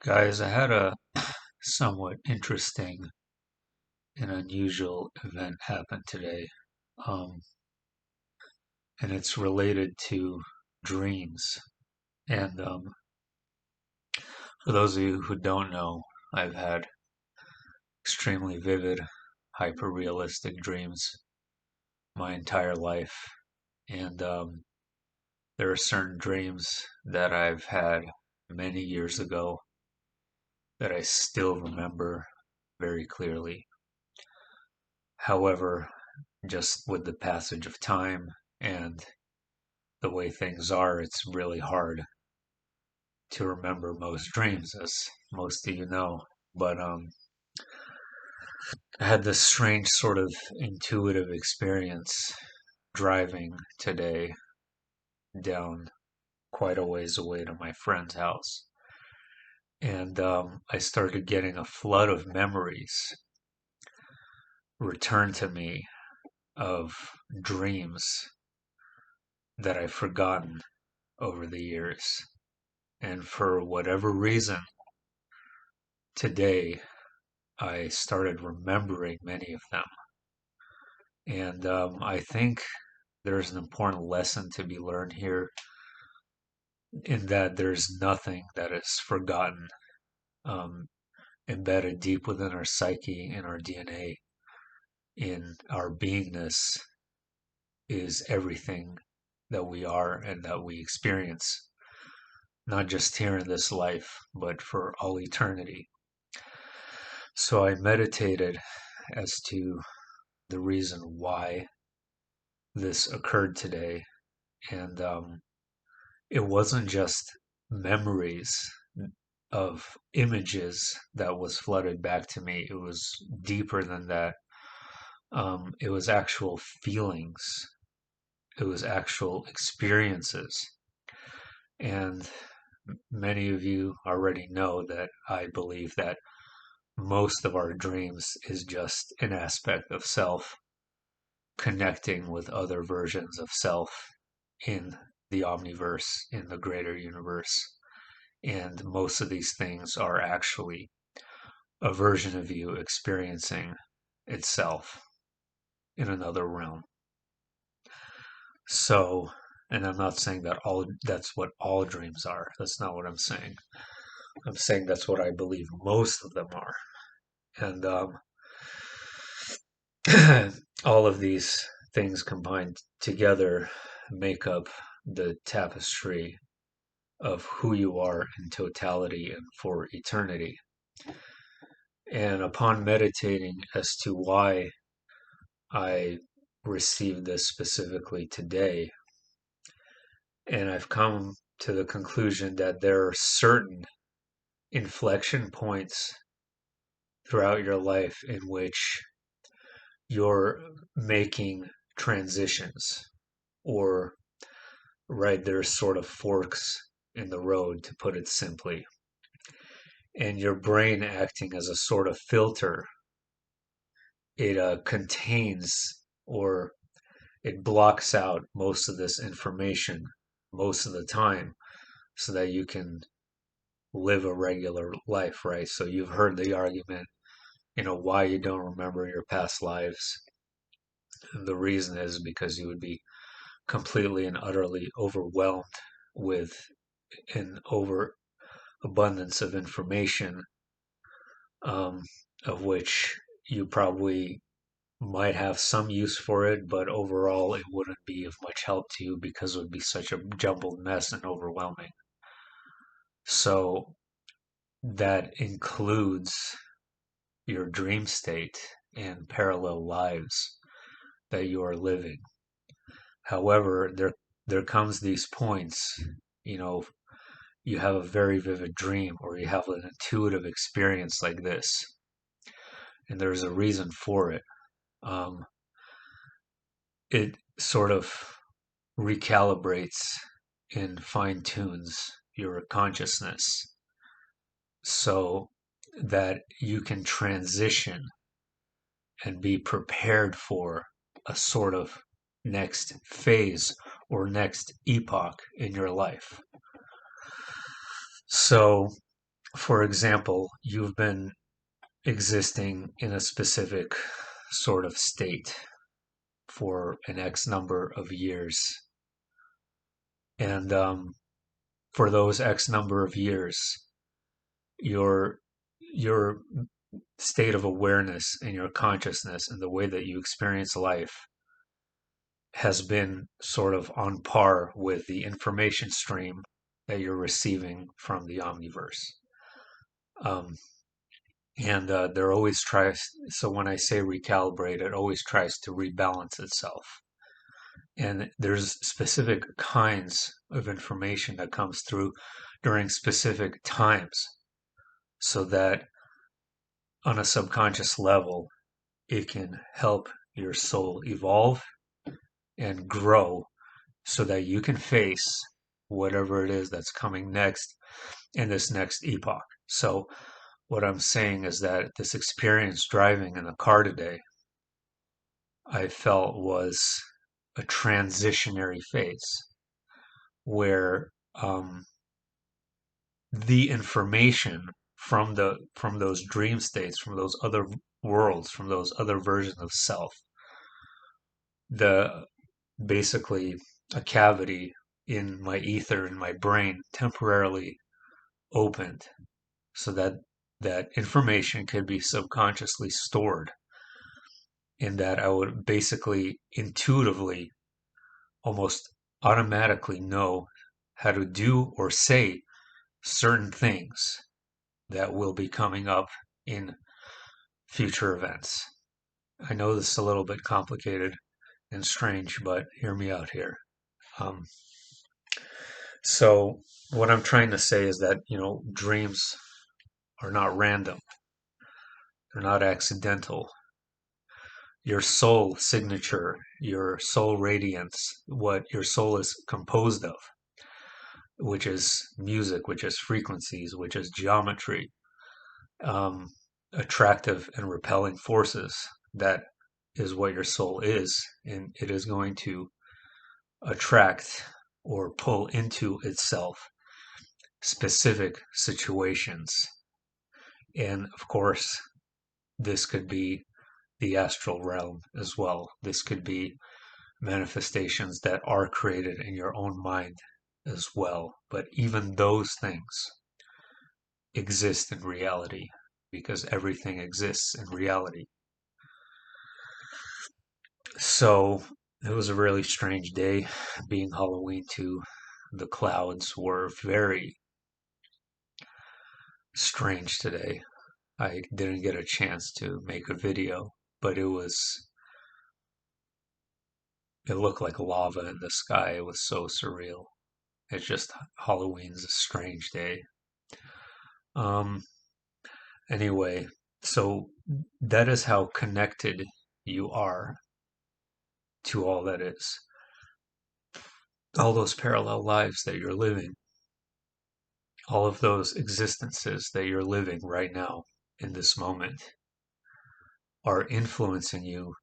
Guys, I had a somewhat interesting and unusual event happen today, um, and it's related to dreams. And for those of you who don't know, I've had extremely vivid, hyper realistic dreams my entire life. And there are certain dreams that I've had many years ago that I still remember very clearly. However, just with the passage of time and the way things are, it's really hard to remember most dreams, as most of you know. But I had this strange sort of intuitive experience driving today down quite a ways away to my friend's house. And I started getting a flood of memories return to me of dreams that I've forgotten over the years. And for whatever reason, today I started remembering many of them. And I think there's an important lesson to be learned here in that there's nothing that is forgotten, um, embedded deep within our psyche, in our DNA, in our beingness is everything that we are and that we experience, not just here in this life, but for all eternity. So I meditated as to the reason why this occurred today. And it wasn't just memories of images that was flooded back to me. It was deeper than that. It was actual feelings. It was actual experiences. And many of you already know that I believe that most of our dreams is just an aspect of self connecting with other versions of self in the omniverse, in the greater universe. And most of these things are actually a version of you experiencing itself in another realm. So, and I'm not saying that all that's what all dreams are. That's not what I'm saying. I'm saying that's what I believe most of them are. And all of these things combined together make up the tapestry of who you are in totality and for eternity. And upon meditating as to why I received this specifically today, and I've come to the conclusion that there are certain inflection points throughout your life in which you're making transitions, or, right, there's sort of forks in the road, to put it simply, and your brain acting as a sort of filter. It contains, or it blocks out most of this information most of the time so that you can live a regular life, right? So you've heard the argument, why you don't remember your past lives. And the reason is because you would be completely and utterly overwhelmed with an overabundance of information, um, of which you probably might have some use for it, but overall it wouldn't be of much help to you because it would be such a jumbled mess and overwhelming. So that includes your dream state and parallel lives that you are living. However, there comes these points, you know, you have a very vivid dream or you have an intuitive experience like this, and there's a reason for it. Um, it sort of recalibrates and fine tunes your consciousness so that you can transition and be prepared for a sort of next phase or next epoch in your life. So For example, you've been existing in a specific sort of state for an X number of years. And for those X number of years, your your state of awareness and your consciousness and the way that you experience life has been sort of on par with the information stream that you're receiving from the omniverse. Um, and there always tries, so when I say recalibrate, it always tries to rebalance itself. And there's specific kinds of information that comes through during specific times so that on a subconscious level, it can help your soul evolve and grow so that you can face whatever it is that's coming next in this next epoch. So, what I'm saying is that this experience driving in the car today, I felt was a transitionary phase where the information from those dream states, from those other worlds, from those other versions of self, the basically a cavity in my ether in my brain temporarily opened so that that information could be subconsciously stored and that I would basically intuitively almost automatically know how to do or say certain things that will be coming up in future events. I know this is a little bit complicated and strange, but hear me out here. Um, so, what I'm trying to say is that, dreams are not random, they're not accidental. Your soul signature, your soul radiance, what your soul is composed of, which is music, which is frequencies, which is geometry, um, attractive and repelling forces. That is what your soul is, and it is going to attract or pull into itself specific situations. And of course, this could be the astral realm as well. This could be manifestations that are created in your own mind as well. But even those things exist in reality because everything exists in reality. So it was a really strange day being Halloween too. The clouds were very strange today. I didn't get a chance to make a video, but it looked like lava in the sky. It was so surreal. It's just Halloween's a strange day. Um, anyway, so that is how connected you are to all that is. All those parallel lives that you're living, all of those existences that you're living right now in this moment are influencing you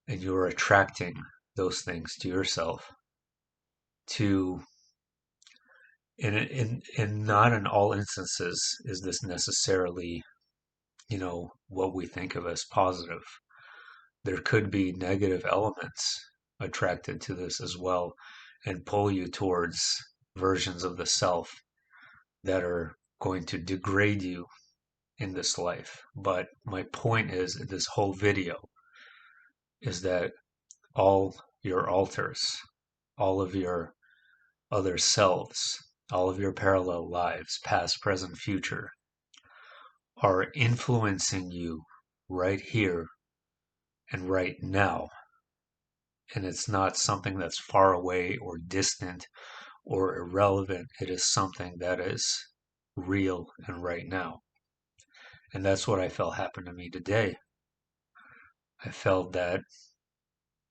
and you're attracting those things to yourself to and not in all instances is this necessarily, what we think of as positive. There could be negative elements attracted to this as well and pull you towards versions of the self that are going to degrade you in this life. But my point is, this whole video is that all your alters, all of your other selves, all of your parallel lives, past, present, future, are influencing you right here and right now. And it's not something that's far away or distant or irrelevant. It is something that is real and right now. And that's what I felt happened to me today. I felt that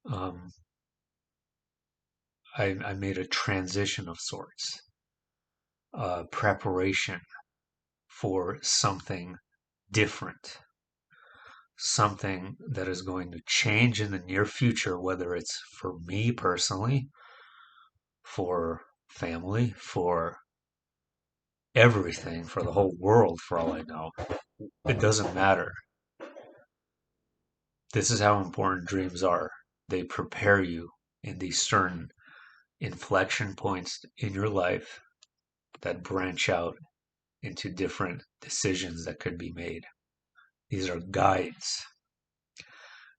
um, I made a transition of sorts, preparation for something different, something that is going to change in the near future, whether it's for me personally, for family, for everything for the whole world, for all I know. It doesn't matter. This is how important dreams are. They prepare you in these certain inflection points in your life that branch out into different decisions that could be made. These are guides.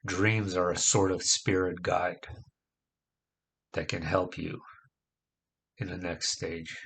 Dreams are a sort of spirit guide that can help you in the next stage.